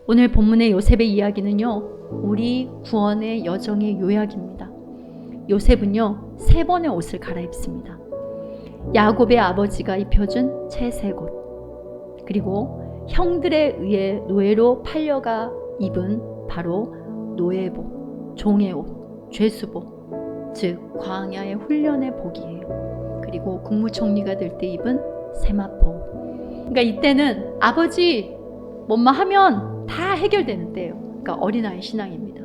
오늘 본문의 요셉의 이야기는요, 우리 구원의 여정의 요약입니다. 요셉은요, 3번의 옷을 갈아입습니다. 야곱의 아버지가 입혀준 채색 옷, 그리고 형들에 의해 노예로 팔려가 입은 바로 노예복, 종의 옷, 죄수복, 즉 광야의 훈련의 복이에요. 그리고 국무총리가 될 때 입은 세마포. 그러니까 이때는 아버지 뭐만 하면 다 해결되는 때예요. 그러니까 어린아이 신앙입니다.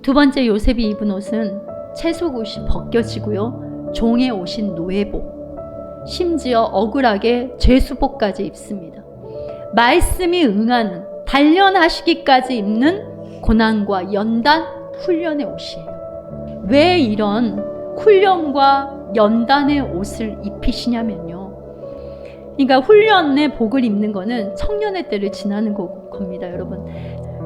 두 번째 요셉이 입은 옷은 채속 옷이 벗겨지고요, 종의 옷인 노예복, 심지어 억울하게 죄수복까지 입습니다. 말씀이 응하는 단련하시기까지 입는 고난과 연단 훈련의 옷이에요. 왜 이런 훈련과 연단의 옷을 입히시냐면요, 그러니까 훈련의 복을 입는 거는 청년의 때를 지나는 겁니다. 여러분,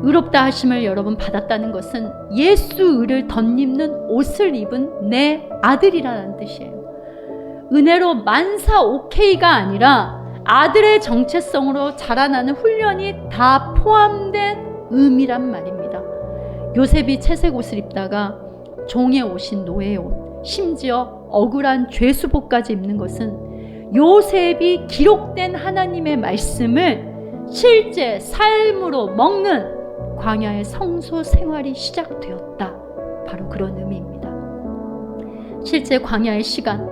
의롭다 하심을 여러분 받았다는 것은 예수 의를 덧입는 옷을 입은 내 아들이라는 뜻이에요. 은혜로 만사 오케이가 아니라 아들의 정체성으로 자라나는 훈련이 다 포함된 의미란 말입니다. 요셉이 채색 옷을 입다가 종의 옷인 노예의 옷, 심지어 억울한 죄수복까지 입는 것은 요셉이 기록된 하나님의 말씀을 실제 삶으로 먹는 광야의 성소 생활이 시작되었다, 바로 그런 의미입니다. 실제 광야의 시간,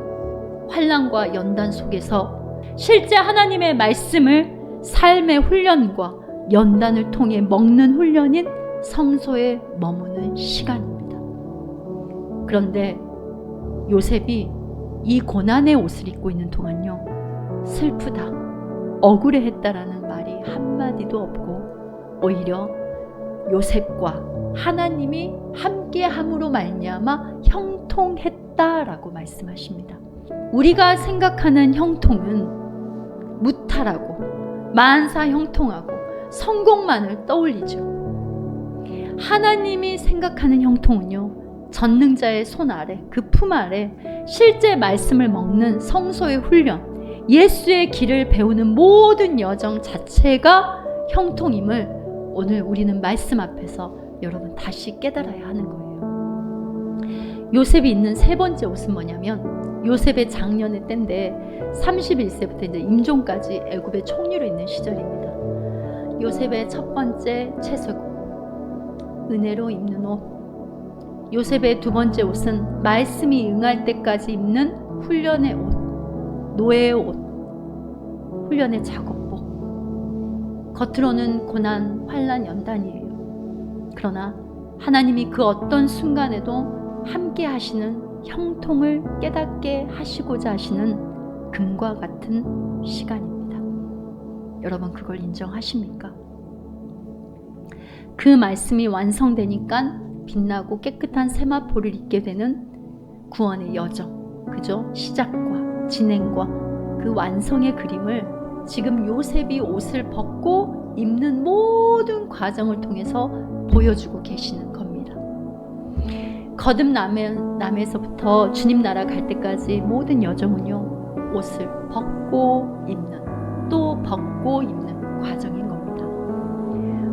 환난과 연단 속에서 실제 하나님의 말씀을 삶의 훈련과 연단을 통해 먹는 훈련인 성소에 머무는 시간입니다. 그런데 요셉이 이 고난의 옷을 입고 있는 동안요, 슬프다, 억울해했다라는 말이 한마디도 없고 오히려 요셉과 하나님이 함께함으로 말미암아 형통했다라고 말씀하십니다. 우리가 생각하는 형통은 무탈하고 만사 형통하고 성공만을 떠올리죠. 하나님이 생각하는 형통은요, 전능자의 손 아래, 그 품 아래 실제 말씀을 먹는 성소의 훈련, 예수의 길을 배우는 모든 여정 자체가 형통임을 오늘 우리는 말씀 앞에서 여러분 다시 깨달아야 하는 거예요. 요셉이 입는 3번째 옷은 뭐냐면, 요셉의 장년의 때인데 31세부터 이제 임종까지 애굽의 총리로 있는 시절입니다. 요셉의 첫 번째 채색 옷, 은혜로 입는 옷. 요셉의 두 번째 옷은 말씀이 응할 때까지 입는 훈련의 옷, 노예의 옷, 훈련의 작업복. 겉으로는 고난, 환난, 연단이에요. 그러나 하나님이 그 어떤 순간에도 함께 하시는 형통을 깨닫게 하시고자 하시는 금과 같은 시간입니다. 여러분, 그걸 인정하십니까? 그 말씀이 완성되니까 빛나고 깨끗한 세마포를 입게 되는 구원의 여정, 그죠? 시작과 진행과 그 완성의 그림을 지금 요셉이 옷을 벗고 입는 모든 과정을 통해서 보여주고 계시는 겁니다. 거듭남에서부터 주님 나라 갈 때까지 모든 여정은요, 옷을 벗고 입는, 또 벗고 입는 과정인 겁니다.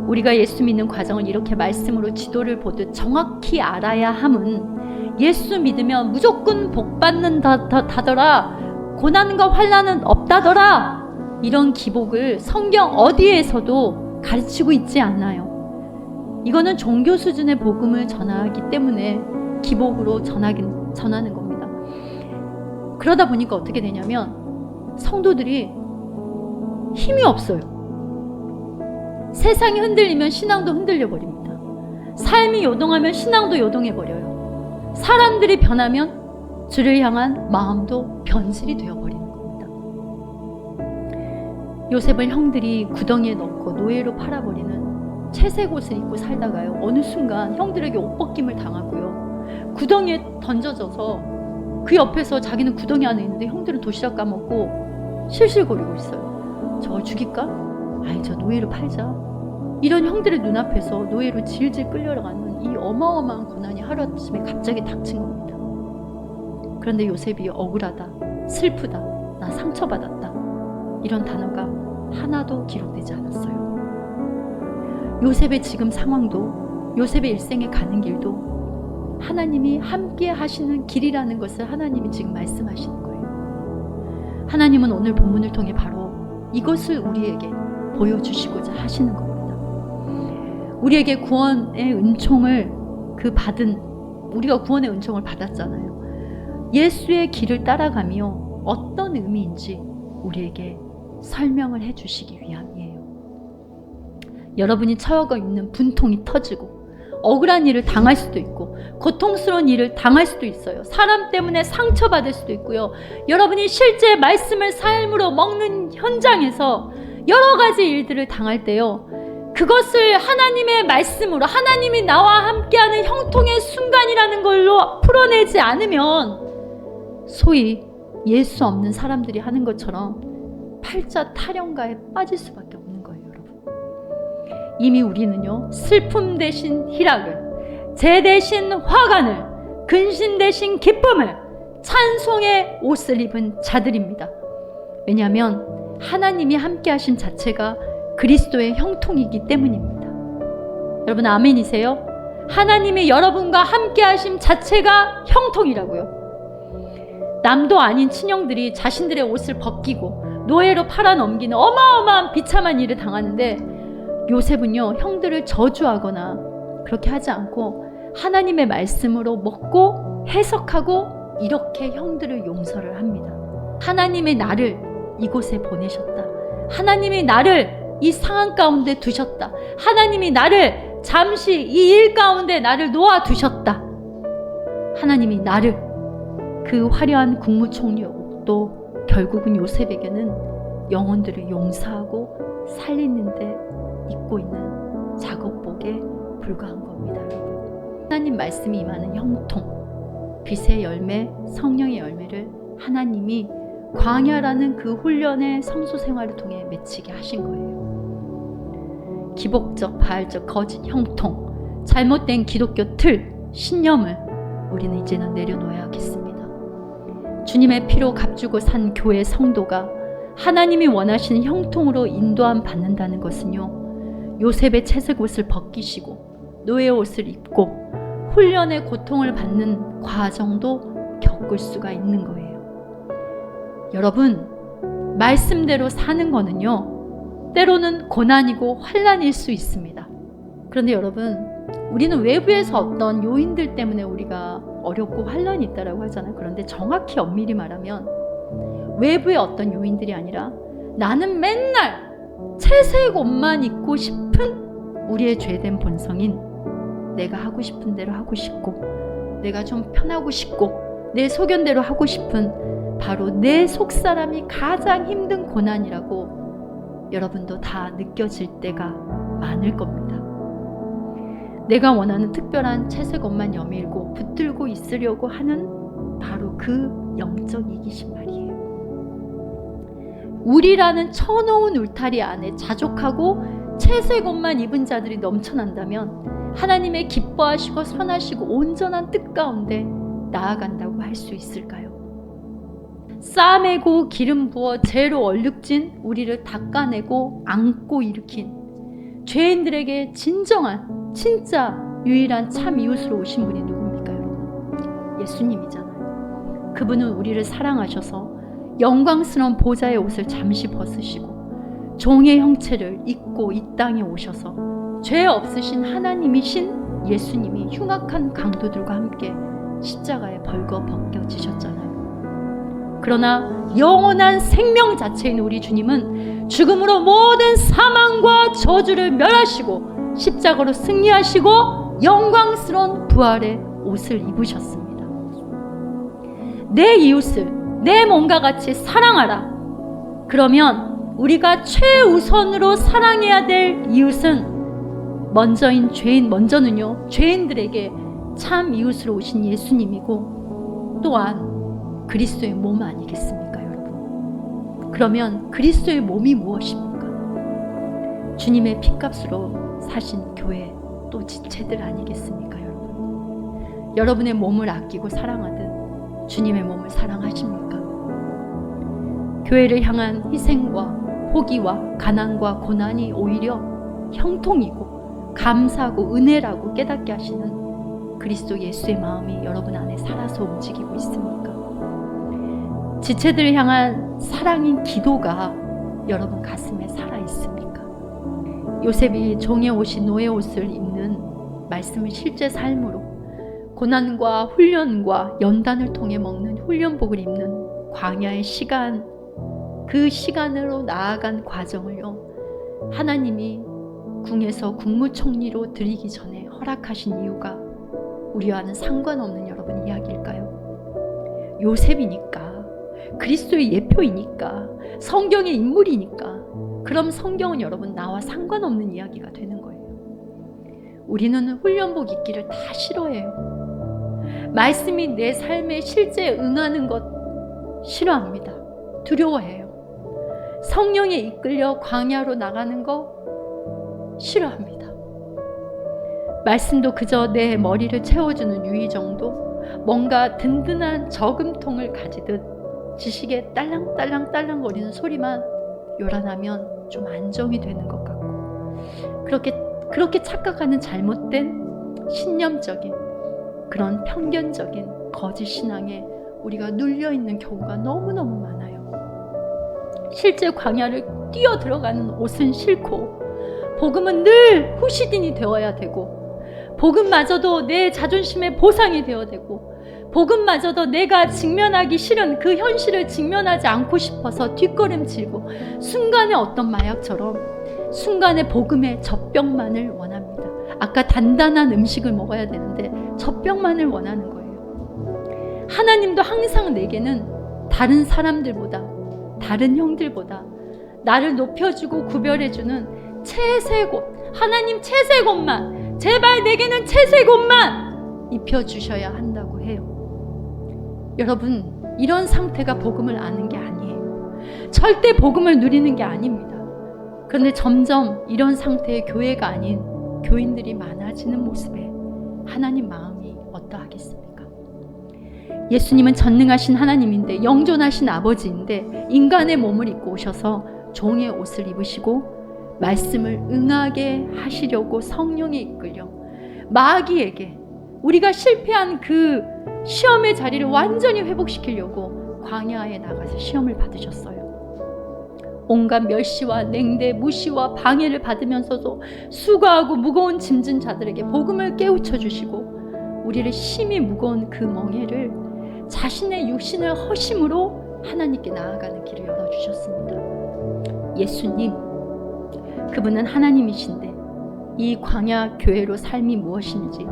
우리가 예수 믿는 과정을 이렇게 말씀으로 지도를 보듯 정확히 알아야 함은, 예수 믿으면 무조건 복 받는다더라, 고난과 환난은 없다더라, 이런 기복을 성경 어디에서도 가르치고 있지 않아요. 이거는 종교 수준의 복음을 전하기 때문에 기복으로 전하는 겁니다. 그러다 보니까 어떻게 되냐면 성도들이 힘이 없어요. 세상이 흔들리면 신앙도 흔들려 버립니다. 삶이 요동하면 신앙도 요동해 버려요. 사람들이 변하면 주를 향한 마음도 변질이 되어 버리는 겁니다. 요셉을 형들이 구덩이에 넣고 노예로 팔아버리는 채색 옷을 입고 살다가요, 어느 순간 형들에게 옷 벗김을 당하고요, 구덩이에 던져져서 그 옆에서 자기는 구덩이 안에 있는데 형들은 도시락 까먹고 실실거리고 있어요. 저걸 죽일까? 아이, 저 노예로 팔자. 이런 형들의 눈앞에서 노예로 질질 끌려가는 이 어마어마한 고난이 하루아침에 갑자기 닥친 겁니다. 그런데 요셉이 억울하다, 슬프다, 나 상처받았다, 이런 단어가 하나도 기록되지 않았어요. 요셉의 지금 상황도, 요셉의 일생에 가는 길도 하나님이 함께 하시는 길이라는 것을 하나님이 지금 말씀하시는 거예요. 하나님은 오늘 본문을 통해 바로 이것을 우리에게 보여주시고자 하시는 겁니다. 우리에게 구원의 은총을 우리가 구원의 은총을 받았잖아요. 예수의 길을 따라가며 어떤 의미인지 우리에게 설명을 해주시기 위함이에요. 여러분이 처하고 있는 분통이 터지고 억울한 일을 당할 수도 있고 고통스러운 일을 당할 수도 있어요. 사람 때문에 상처받을 수도 있고요. 여러분이 실제 말씀을 삶으로 먹는 현장에서 여러 가지 일들을 당할 때요, 그것을 하나님의 말씀으로, 하나님이 나와 함께하는 형통의 순간이라는 걸로 풀어내지 않으면 소위 예수 없는 사람들이 하는 것처럼 팔자 타령가에 빠질 수밖에 없는 거예요. 여러분, 이미 우리는요, 슬픔 대신 희락을, 재 대신 화관을, 근심 대신 기쁨을, 찬송의 옷을 입은 자들입니다. 왜냐하면 하나님이 함께 하신 자체가 그리스도의 형통이기 때문입니다. 여러분 아멘이세요? 하나님이 여러분과 함께 하심 자체가 형통이라고요. 남도 아닌 친형들이 자신들의 옷을 벗기고 노예로 팔아넘기는 어마어마한 비참한 일을 당하는데, 요셉은요, 형들을 저주하거나 그렇게 하지 않고 하나님의 말씀으로 먹고 해석하고 이렇게 형들을 용서를 합니다. 하나님의 나를 이곳에 보내셨다. 하나님이 나를 이 상황 가운데 두셨다. 하나님이 나를 잠시 이 일 가운데 나를 놓아두셨다. 하나님이 나를, 그 화려한 국무총리도 결국은 요셉에게는 영혼들을 용서하고 살리는 데 입고 있는 작업복에 불과한 겁니다. 여러분, 하나님 말씀이 임하는 형통, 빛의 열매, 성령의 열매를 하나님이 광야라는 그 훈련의 성소 생활을 통해 맺히게 하신 거예요. 기복적, 바알적, 거짓, 형통, 잘못된 기독교 틀, 신념을 우리는 이제는 내려놓아야겠습니다. 주님의 피로 값주고 산 교회 성도가 하나님이 원하시는 형통으로 인도함 받는다는 것은요, 요셉의 채색 옷을 벗기시고 노예 옷을 입고 훈련의 고통을 받는 과정도 겪을 수가 있는 거예요. 여러분, 말씀대로 사는 거는요, 때로는 고난이고 환난일 수 있습니다. 그런데 여러분, 우리는 외부에서 어떤 요인들 때문에 우리가 어렵고 환난이 있다라고 하잖아요. 그런데 정확히 엄밀히 말하면 외부의 어떤 요인들이 아니라 나는 맨날 채색 옷만 입고 싶은 우리의 죄된 본성인, 내가 하고 싶은 대로 하고 싶고 내가 좀 편하고 싶고 내 소견대로 하고 싶은 바로 내 속사람이 가장 힘든 고난이라고 여러분도 다 느껴질 때가 많을 겁니다. 내가 원하는 특별한 채색 옷만 여밀고 붙들고 있으려고 하는 바로 그 영적 이기심 말이에요. 우리라는 쳐놓은 울타리 안에 자족하고 채색 옷만 입은 자들이 넘쳐난다면 하나님의 기뻐하시고 선하시고 온전한 뜻 가운데 나아간다고 할 수 있을까요? 싸매고 기름 부어 죄로 얼룩진 우리를 닦아내고 안고 일으킨 죄인들에게 진정한, 진짜 유일한 참 이웃으로 오신 분이 누굽니까 여러분? 예수님이잖아요. 그분은 우리를 사랑하셔서 영광스러운 보좌의 옷을 잠시 벗으시고 종의 형체를 입고 이 땅에 오셔서 죄 없으신 하나님이신 예수님이 흉악한 강도들과 함께 십자가에 벌거 벗겨지셨잖아요. 그러나 영원한 생명 자체인 우리 주님은 죽음으로 모든 사망과 저주를 멸하시고 십자가로 승리하시고 영광스러운 부활의 옷을 입으셨습니다. 내 이웃을 내 몸과 같이 사랑하라. 그러면 우리가 최우선으로 사랑해야 될 이웃은 먼저는요, 죄인들에게 참 이웃으로 오신 예수님이고 또한 그리스도의 몸 아니겠습니까 여러분? 그러면 그리스도의 몸이 무엇입니까? 주님의 핏값으로 사신 교회, 또 지체들 아니겠습니까 여러분? 여러분의 몸을 아끼고 사랑하듯 주님의 몸을 사랑하십니까? 교회를 향한 희생과 포기와 가난과 고난이 오히려 형통이고 감사하고 은혜라고 깨닫게 하시는 그리스도 예수의 마음이 여러분 안에 살아서 움직이고 있습니까? 지체들을 향한 사랑인 기도가 여러분 가슴에 살아 있습니까? 요셉이 종의 옷이 노예 옷을 입는 말씀을 실제 삶으로, 고난과 훈련과 연단을 통해 먹는 훈련복을 입는 광야의 시간, 그 시간으로 나아간 과정을요, 하나님이 궁에서 국무총리로 드리기 전에 허락하신 이유가 우리와는 상관없는 여러분 이야기일까요? 요셉이니까, 그리스도의 예표이니까, 성경의 인물이니까, 그럼 성경은 여러분 나와 상관없는 이야기가 되는 거예요. 우리는 훈련복 입기를 다 싫어해요. 말씀이 내 삶에 실제 응하는 것 싫어합니다. 두려워해요. 성령에 이끌려 광야로 나가는 거 싫어합니다. 말씀도 그저 내 머리를 채워주는 유의 정도, 뭔가 든든한 저금통을 가지듯 지식에 딸랑딸랑 거리는 소리만 요란하면 좀 안정이 되는 것 같고, 그렇게 착각하는 잘못된 신념적인 그런 편견적인 거짓 신앙에 우리가 눌려있는 경우가 너무너무 많아요. 실제 광야를 뛰어 들어가는 옷은 싫고, 복음은 늘 후시딘이 되어야 되고, 복음마저도 내 자존심의 보상이 되어야 되고, 복음마저도 내가 직면하기 싫은 그 현실을 직면하지 않고 싶어서 뒷걸음질고, 순간의 어떤 마약처럼 순간의 복음의 젖병만을 원합니다. 아까 단단한 음식을 먹어야 되는데 젖병만을 원하는 거예요. 하나님도 항상 내게는 다른 사람들보다, 다른 형들보다 나를 높여주고 구별해주는 채색옷, 하나님 채색옷만, 제발 내게는 채색옷만 입혀주셔야 한다고 해요. 여러분, 이런 상태가 복음을 아는 게 아니에요. 절대 복음을 누리는 게 아닙니다. 그런데 점점 이런 상태의 교회가 아닌 교인들이 많아지는 모습에 하나님 마음이 어떠하겠습니까? 예수님은 전능하신 하나님인데, 영존하신 아버지인데 인간의 몸을 입고 오셔서 종의 옷을 입으시고 말씀을 응하게 하시려고 성령에 이끌려 마귀에게, 우리가 실패한 그 시험의 자리를 완전히 회복시키려고 광야에 나가서 시험을 받으셨어요. 온갖 멸시와 냉대, 무시와 방해를 받으면서도 수고하고 무거운 짐진 자들에게 복음을 깨우쳐 주시고, 우리를 심히 무거운 그 멍에를 자신의 육신을 허심으로 하나님께 나아가는 길을 열어주셨습니다. 예수님, 그분은 하나님이신데 이 광야 교회로 삶이 무엇인지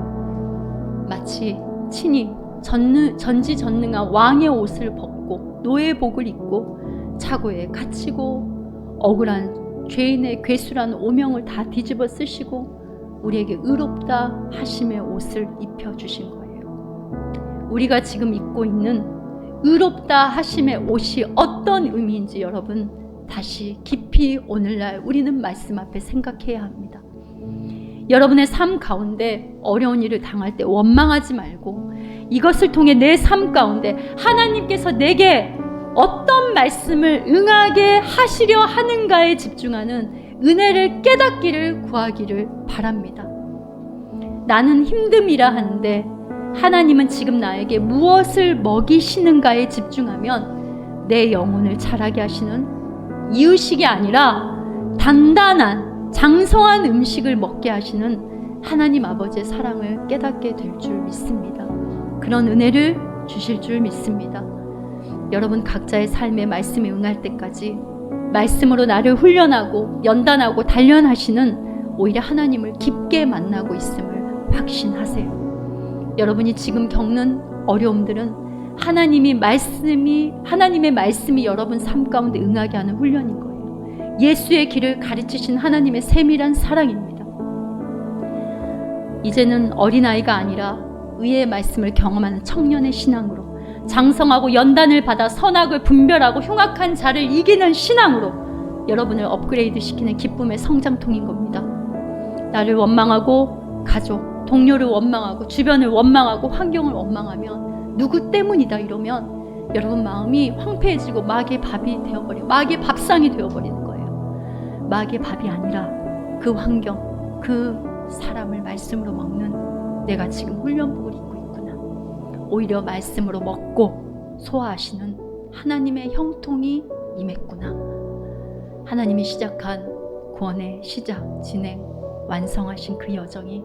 마치 친히 전지전능한 왕의 옷을 벗고 노예복을 입고 차고에 갇히고 억울한 죄인의 괴수라는 오명을 다 뒤집어 쓰시고 우리에게 의롭다 하심의 옷을 입혀주신 거예요. 우리가 지금 입고 있는 의롭다 하심의 옷이 어떤 의미인지 여러분 다시 깊이 오늘날 우리는 말씀 앞에 생각해야 합니다. 여러분의 삶 가운데 어려운 일을 당할 때 원망하지 말고, 이것을 통해 내 삶 가운데 하나님께서 내게 어떤 말씀을 응하게 하시려 하는가에 집중하는 은혜를 깨닫기를 구하기를 바랍니다. 나는 힘듦이라 하는데 하나님은 지금 나에게 무엇을 먹이시는가에 집중하면 내 영혼을 자라게 하시는 이유식이 아니라 단단한 장성한 음식을 먹게 하시는 하나님 아버지의 사랑을 깨닫게 될 줄 믿습니다. 그런 은혜를 주실 줄 믿습니다. 여러분 각자의 삶에 말씀에 응할 때까지 말씀으로 나를 훈련하고 연단하고 단련하시는 오히려 하나님을 깊게 만나고 있음을 확신하세요. 여러분이 지금 겪는 어려움들은 하나님의 말씀이 여러분 삶 가운데 응하게 하는 훈련인 거예요. 예수의 길을 가르치신 하나님의 세밀한 사랑입니다. 이제는 어린아이가 아니라 의의 말씀을 경험하는 청년의 신앙으로, 장성하고 연단을 받아 선악을 분별하고 흉악한 자를 이기는 신앙으로 여러분을 업그레이드 시키는 기쁨의 성장통인 겁니다. 나를 원망하고 가족, 동료를 원망하고 주변을 원망하고 환경을 원망하면 누구 때문이다 이러면 여러분 마음이 황폐해지고 마귀의 밥이 되어버려요. 마귀의 밥상이 되어버리는 거예요. 마귀의 밥이 아니라 그 환경, 그 사람을 말씀으로 먹는 내가 지금 훈련복을 입고 있구나. 오히려 말씀으로 먹고 소화하시는 하나님의 형통이 임했구나. 하나님이 시작한 구원의 시작, 진행, 완성하신 그 여정이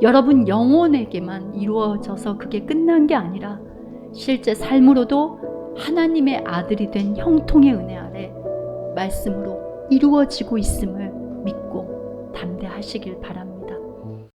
여러분 영혼에게만 이루어져서 그게 끝난 게 아니라 실제 삶으로도 하나님의 아들이 된 형통의 은혜 아래 말씀으로 이루어지고 있음을 믿고 담대하시길 바랍니다.